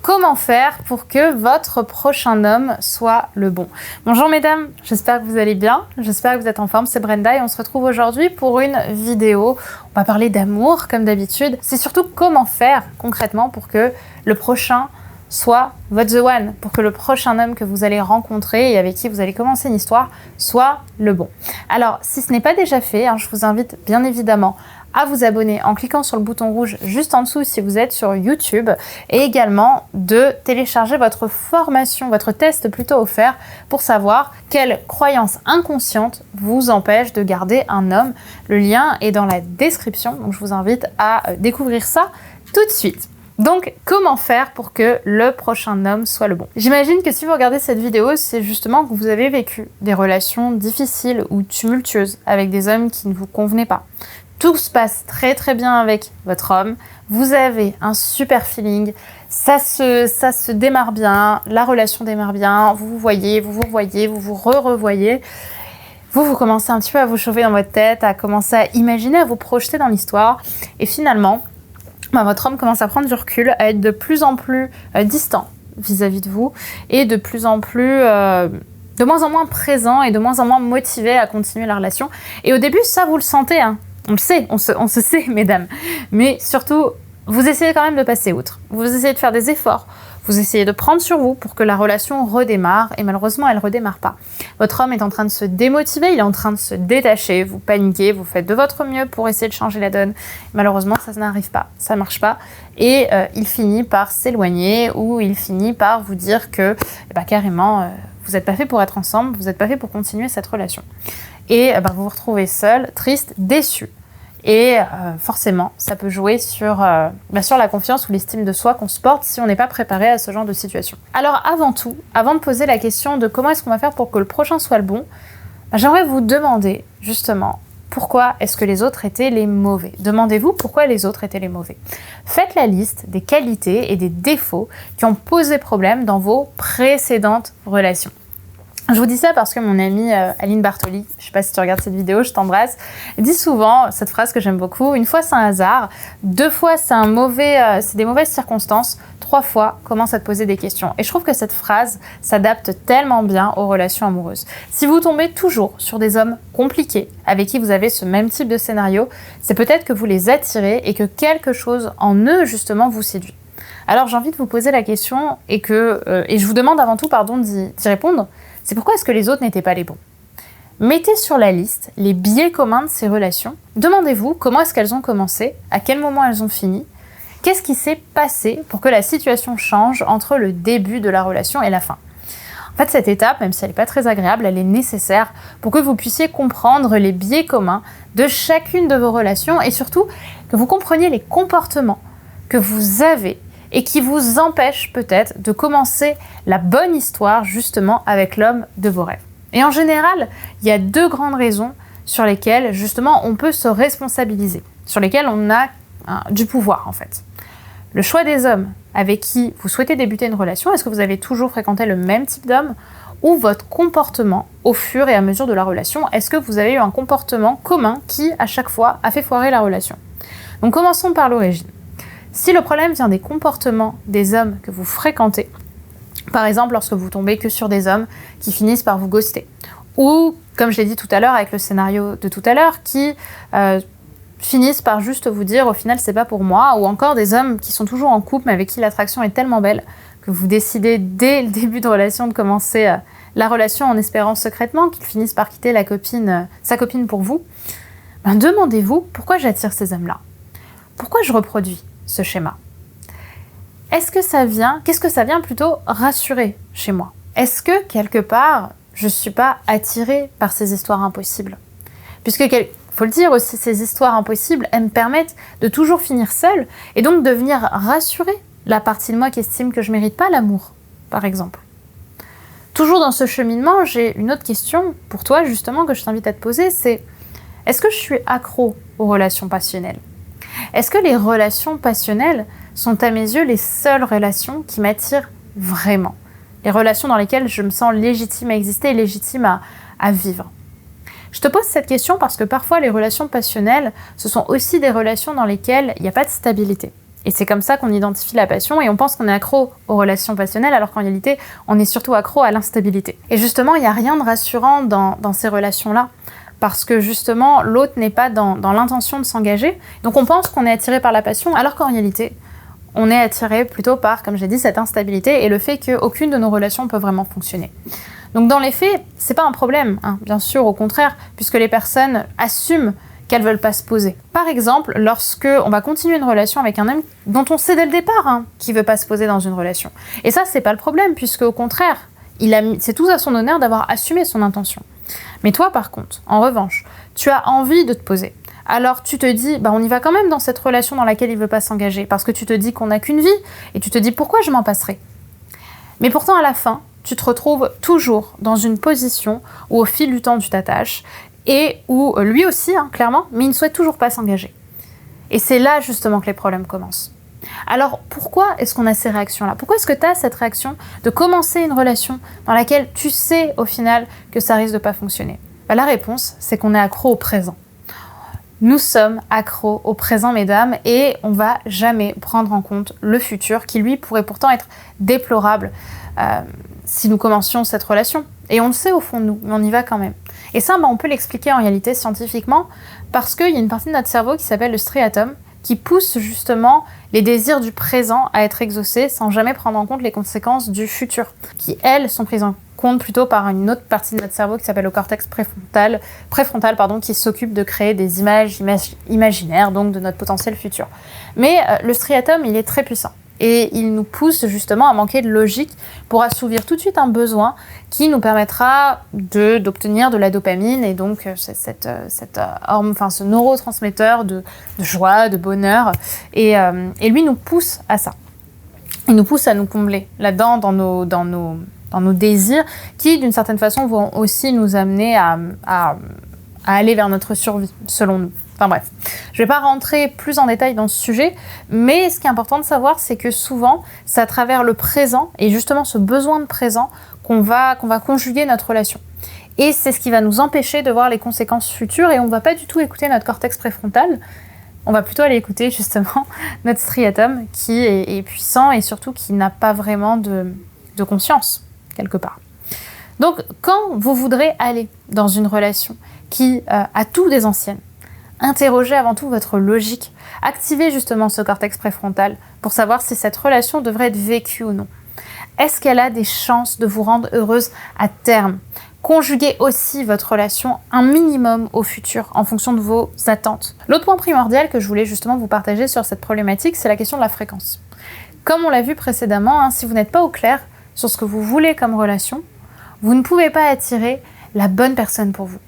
Comment faire pour que votre prochain homme soit le bon? Bonjour mesdames, j'espère que vous allez bien, j'espère que vous êtes en forme, c'est Brenda et on se retrouve aujourd'hui pour une vidéo. On va parler d'amour comme d'habitude. C'est surtout comment faire concrètement pour que le prochain soit votre the one, pour que le prochain homme que vous allez rencontrer et avec qui vous allez commencer une histoire soit le bon. Alors, si ce n'est pas déjà fait, je vous invite bien évidemment à vous abonner en cliquant sur le bouton rouge juste en dessous si vous êtes sur YouTube et également de télécharger votre formation, votre test plutôt offert pour savoir quelle croyance inconsciente vous empêche de garder un homme. Le lien est dans la description, donc je vous invite à découvrir ça tout de suite. Donc, comment faire pour que le prochain homme soit le bon? J'imagine que si vous regardez cette vidéo, c'est justement que vous avez vécu des relations difficiles ou tumultueuses avec des hommes qui ne vous convenaient pas. Tout se passe très très bien avec votre homme, vous avez un super feeling, ça se démarre bien, la relation démarre bien, vous vous voyez, vous vous revoyez, vous vous re-revoyez. Vous commencez un petit peu à vous chauffer dans votre tête, à commencer à imaginer, à vous projeter dans l'histoire. Et finalement, votre homme commence à prendre du recul, à être de plus en plus distant vis-à-vis de vous et de plus en plus... de moins en moins présent et de moins en moins motivé à continuer la relation. Et au début, ça, vous le sentez, On le sait, on se sait, mesdames. Mais surtout, vous essayez quand même de passer outre. Vous essayez de faire des efforts. Vous essayez de prendre sur vous pour que la relation redémarre. Et malheureusement, elle ne redémarre pas. Votre homme est en train de se démotiver, il est en train de se détacher. Vous paniquez, vous faites de votre mieux pour essayer de changer la donne. Malheureusement, ça n'arrive pas, ça ne marche pas. Et il finit par s'éloigner ou il finit par vous dire que carrément, vous n'êtes pas fait pour être ensemble, vous n'êtes pas fait pour continuer cette relation. Et vous vous retrouvez seul, triste, déçu. Et forcément, ça peut jouer sur la confiance ou l'estime de soi qu'on se porte si on n'est pas préparé à ce genre de situation. Alors avant tout, avant de poser la question de comment est-ce qu'on va faire pour que le prochain soit le bon, j'aimerais vous demander justement pourquoi est-ce que les autres étaient les mauvais. Demandez-vous pourquoi les autres étaient les mauvais. Faites la liste des qualités et des défauts qui ont posé problème dans vos précédentes relations. Je vous dis ça parce que mon amie Aline Bartoli, je ne sais pas si tu regardes cette vidéo, je t'embrasse, dit souvent cette phrase que j'aime beaucoup: une fois c'est un hasard, 2 fois c'est des mauvaises circonstances, 3 fois commence à te poser des questions. Et je trouve que cette phrase s'adapte tellement bien aux relations amoureuses. Si vous tombez toujours sur des hommes compliqués avec qui vous avez ce même type de scénario, c'est peut-être que vous les attirez et que quelque chose en eux justement vous séduit. Alors j'ai envie de vous poser la question et je vous demande avant tout d'y répondre. C'est pourquoi est-ce que les autres n'étaient pas les bons? Mettez sur la liste les biais communs de ces relations. Demandez-vous comment est-ce qu'elles ont commencé, à quel moment elles ont fini, qu'est-ce qui s'est passé pour que la situation change entre le début de la relation et la fin. En fait, cette étape, même si elle n'est pas très agréable, elle est nécessaire pour que vous puissiez comprendre les biais communs de chacune de vos relations et surtout que vous compreniez les comportements que vous avez et qui vous empêche peut-être de commencer la bonne histoire justement avec l'homme de vos rêves. Et en général, il y a 2 grandes raisons sur lesquelles justement on peut se responsabiliser, sur lesquelles on a du pouvoir en fait. Le choix des hommes avec qui vous souhaitez débuter une relation, est-ce que vous avez toujours fréquenté le même type d'homme, ou votre comportement au fur et à mesure de la relation, est-ce que vous avez eu un comportement commun qui à chaque fois a fait foirer la relation? Donc commençons par l'origine. Si le problème vient des comportements des hommes que vous fréquentez, par exemple lorsque vous tombez que sur des hommes qui finissent par vous ghoster, ou comme je l'ai dit tout à l'heure avec le scénario de tout à l'heure, qui finissent par juste vous dire au final c'est pas pour moi, ou encore des hommes qui sont toujours en couple mais avec qui l'attraction est tellement belle que vous décidez dès le début de relation de commencer la relation en espérant secrètement qu'ils finissent par quitter sa copine pour vous, demandez-vous pourquoi j'attire ces hommes-là, pourquoi je reproduis ce schéma. Qu'est-ce que ça vient plutôt rassurer chez moi? Est-ce que quelque part, je ne suis pas attirée par ces histoires impossibles? Puisque, faut le dire aussi, ces histoires impossibles, elles me permettent de toujours finir seule et donc de venir rassurer la partie de moi qui estime que je ne mérite pas l'amour, par exemple. Toujours dans ce cheminement, j'ai une autre question pour toi justement que je t'invite à te poser, c'est: est-ce que je suis accro aux relations passionnelles? Est-ce que les relations passionnelles sont à mes yeux les seules relations qui m'attirent vraiment? Les relations dans lesquelles je me sens légitime à exister et légitime à vivre. Je te pose cette question parce que parfois les relations passionnelles, ce sont aussi des relations dans lesquelles il n'y a pas de stabilité. Et c'est comme ça qu'on identifie la passion et on pense qu'on est accro aux relations passionnelles alors qu'en réalité, on est surtout accro à l'instabilité. Et justement, il n'y a rien de rassurant dans ces relations-là parce que justement, l'autre n'est pas dans l'intention de s'engager. Donc on pense qu'on est attiré par la passion alors qu'en réalité, on est attiré plutôt par, comme j'ai dit, cette instabilité et le fait qu'aucune de nos relations peut vraiment fonctionner. Donc dans les faits, c'est pas un problème, hein, bien sûr, au contraire, puisque les personnes assument qu'elles veulent pas se poser. Par exemple, lorsque on va continuer une relation avec un homme dont on sait dès le départ qu'il veut pas se poser dans une relation. Et ça, c'est pas le problème, puisque au contraire, c'est tout à son honneur d'avoir assumé son intention. Mais toi, par contre, en revanche, tu as envie de te poser. Alors tu te dis, on y va quand même dans cette relation dans laquelle il veut pas s'engager, parce que tu te dis qu'on n'a qu'une vie, et tu te dis pourquoi je m'en passerai. Mais pourtant, à la fin, tu te retrouves toujours dans une position où au fil du temps, tu t'attaches, et où lui aussi, clairement, mais il ne souhaite toujours pas s'engager. Et c'est là justement que les problèmes commencent. Alors pourquoi est-ce qu'on a ces réactions-là ? Pourquoi est-ce que tu as cette réaction de commencer une relation dans laquelle tu sais au final que ça risque de pas fonctionner ? La réponse, c'est qu'on est accro au présent. Nous sommes accros au présent, mesdames, et on va jamais prendre en compte le futur qui, lui, pourrait pourtant être déplorable si nous commencions cette relation. Et on le sait au fond de nous, mais on y va quand même. Et ça, on peut l'expliquer en réalité scientifiquement parce qu'il y a une partie de notre cerveau qui s'appelle le striatum qui pousse justement les désirs du présent à être exaucés sans jamais prendre en compte les conséquences du futur, qui, elles, sont prises en compte plutôt par une autre partie de notre cerveau qui s'appelle le cortex préfrontal, qui s'occupe de créer des images imaginaires, donc de notre potentiel futur. Mais le striatum, il est très puissant. Et il nous pousse justement à manquer de logique pour assouvir tout de suite un besoin qui nous permettra d'obtenir de la dopamine et donc ce neurotransmetteur de joie, de bonheur. Et lui nous pousse à ça. Il nous pousse à nous combler là-dedans dans nos désirs qui, d'une certaine façon, vont aussi nous amener à aller vers notre survie, selon nous. Enfin bref, je ne vais pas rentrer plus en détail dans ce sujet, mais ce qui est important de savoir, c'est que souvent, c'est à travers le présent, et justement ce besoin de présent, qu'on va conjuguer notre relation. Et c'est ce qui va nous empêcher de voir les conséquences futures, et on ne va pas du tout écouter notre cortex préfrontal, on va plutôt aller écouter justement notre striatum, qui est puissant, et surtout qui n'a pas vraiment de conscience, quelque part. Donc, quand vous voudrez aller dans une relation qui a tout des anciennes, interrogez avant tout votre logique. Activez justement ce cortex préfrontal pour savoir si cette relation devrait être vécue ou non. Est-ce qu'elle a des chances de vous rendre heureuse à terme ? Conjuguez aussi votre relation un minimum au futur en fonction de vos attentes. L'autre point primordial que je voulais justement vous partager sur cette problématique, c'est la question de la fréquence. Comme on l'a vu précédemment, si vous n'êtes pas au clair sur ce que vous voulez comme relation, vous ne pouvez pas attirer la bonne personne pour vous.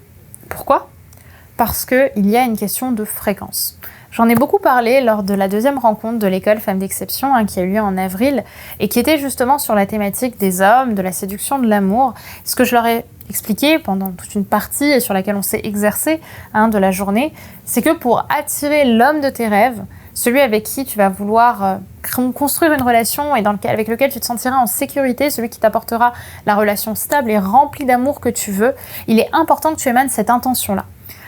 Pourquoi ? Parce qu'il y a une question de fréquence. J'en ai beaucoup parlé lors de la deuxième rencontre de l'école Femmes d'Exception qui a eu lieu en avril et qui était justement sur la thématique des hommes, de la séduction, de l'amour. Ce que je leur ai expliqué pendant toute une partie et sur laquelle on s'est exercé de la journée, c'est que pour attirer l'homme de tes rêves, celui avec qui tu vas vouloir construire une relation et avec lequel tu te sentiras en sécurité, celui qui t'apportera la relation stable et remplie d'amour que tu veux, il est important que tu émanes cette intention-là.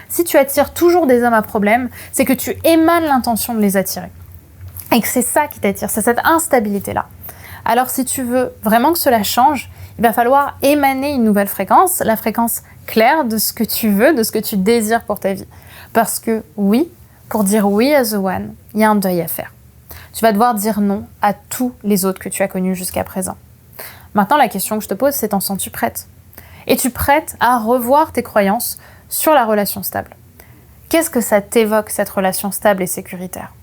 Si tu attires toujours des hommes à problème, c'est que tu émanes l'intention de les attirer. Et que c'est ça qui t'attire, c'est cette instabilité-là. Alors si tu veux vraiment que cela change, il va falloir émaner une nouvelle fréquence, la fréquence claire de ce que tu veux, de ce que tu désires pour ta vie. Parce que oui, pour dire oui à The One, il y a un deuil à faire. Tu vas devoir dire non à tous les autres que tu as connus jusqu'à présent. Maintenant, la question que je te pose, c'est: en sens-tu prête ? Es-tu prête à revoir tes croyances sur la relation stable? Qu'est-ce que ça t'évoque, cette relation stable et sécuritaire?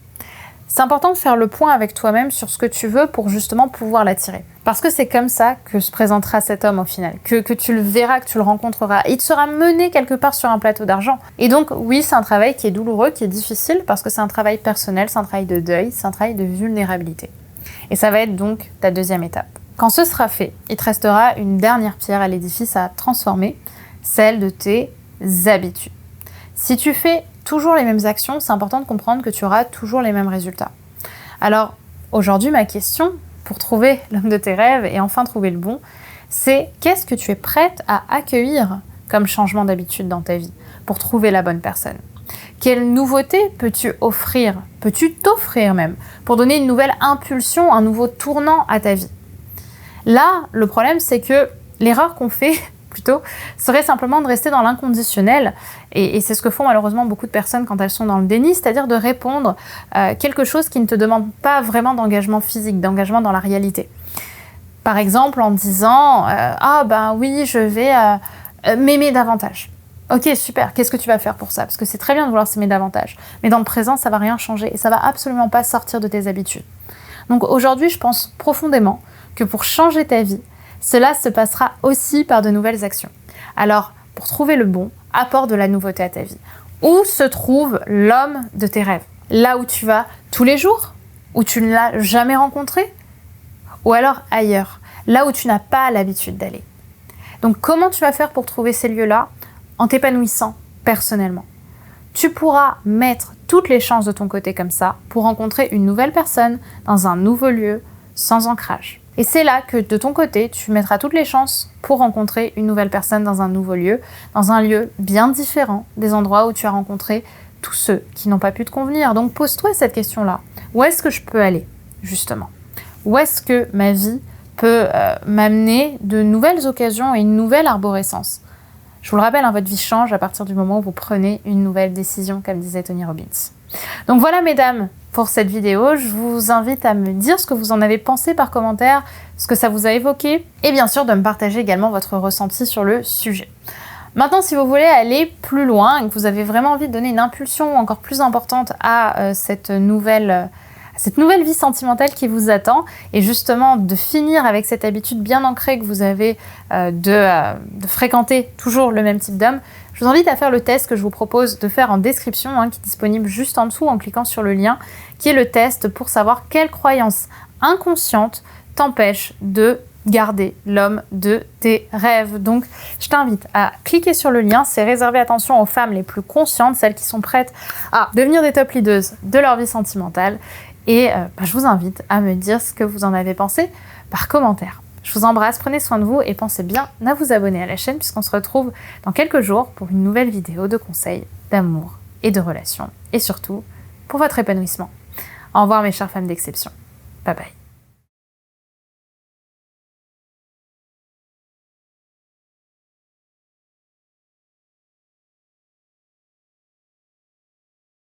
C'est important de faire le point avec toi-même sur ce que tu veux pour justement pouvoir l'attirer. Parce que c'est comme ça que se présentera cet homme au final, que tu le verras, que tu le rencontreras. Il te sera mené quelque part sur un plateau d'argent. Et donc oui, c'est un travail qui est douloureux, qui est difficile, parce que c'est un travail personnel, c'est un travail de deuil, c'est un travail de vulnérabilité. Et ça va être donc ta deuxième étape. Quand ce sera fait, il te restera une dernière pierre à l'édifice à transformer, celle de tes habitudes. Si tu fais toujours les mêmes actions, c'est important de comprendre que tu auras toujours les mêmes résultats. Alors, aujourd'hui, ma question, pour trouver l'homme de tes rêves et enfin trouver le bon, c'est: qu'est-ce que tu es prête à accueillir comme changement d'habitude dans ta vie pour trouver la bonne personne? Quelle nouveauté peux-tu offrir, peux-tu t'offrir même, pour donner une nouvelle impulsion, un nouveau tournant à ta vie? Là, le problème, c'est que l'erreur qu'on fait, plutôt, serait simplement de rester dans l'inconditionnel. Et c'est ce que font malheureusement beaucoup de personnes quand elles sont dans le déni, c'est-à-dire de répondre quelque chose qui ne te demande pas vraiment d'engagement physique, d'engagement dans la réalité. Par exemple, en disant ah ben oui, je vais m'aimer davantage. Ok, super, qu'est-ce que tu vas faire pour ça? Parce que c'est très bien de vouloir s'aimer davantage. Mais dans le présent, ça ne va rien changer et ça ne va absolument pas sortir de tes habitudes. Donc aujourd'hui, je pense profondément que pour changer ta vie, cela se passera aussi par de nouvelles actions. Alors, pour trouver le bon, apporte de la nouveauté à ta vie. Où se trouve l'homme de tes rêves? Là où tu vas tous les jours? Où tu ne l'as jamais rencontré? Ou alors ailleurs, là où tu n'as pas l'habitude d'aller. Donc comment tu vas faire pour trouver ces lieux-là? En t'épanouissant personnellement. Tu pourras mettre toutes les chances de ton côté comme ça pour rencontrer une nouvelle personne dans un nouveau lieu sans ancrage. Et c'est là que de ton côté, tu mettras toutes les chances pour rencontrer une nouvelle personne dans un nouveau lieu, dans un lieu bien différent des endroits où tu as rencontré tous ceux qui n'ont pas pu te convenir. Donc pose-toi cette question-là. Où est-ce que je peux aller, justement? Où est-ce que ma vie peut m'amener de nouvelles occasions et une nouvelle arborescence? Je vous le rappelle, votre vie change à partir du moment où vous prenez une nouvelle décision, comme disait Tony Robbins. Donc voilà, mesdames, pour cette vidéo. Je vous invite à me dire ce que vous en avez pensé par commentaire, ce que ça vous a évoqué, et bien sûr de me partager également votre ressenti sur le sujet. Maintenant, si vous voulez aller plus loin et que vous avez vraiment envie de donner une impulsion encore plus importante à cette nouvelle vie sentimentale qui vous attend, et justement de finir avec cette habitude bien ancrée que vous avez de fréquenter toujours le même type d'homme, je vous invite à faire le test que je vous propose de faire en description, qui est disponible juste en dessous en cliquant sur le lien, qui est le test pour savoir quelle croyance inconsciente t'empêche de garder l'homme de tes rêves. Donc, je t'invite à cliquer sur le lien. C'est réservé, attention, aux femmes les plus conscientes, celles qui sont prêtes à devenir des top leaders de leur vie sentimentale. Et je vous invite à me dire ce que vous en avez pensé par commentaire. Je vous embrasse, prenez soin de vous et pensez bien à vous abonner à la chaîne puisqu'on se retrouve dans quelques jours pour une nouvelle vidéo de conseils d'amour et de relations et surtout pour votre épanouissement. Au revoir mes chères femmes d'exception. Bye bye.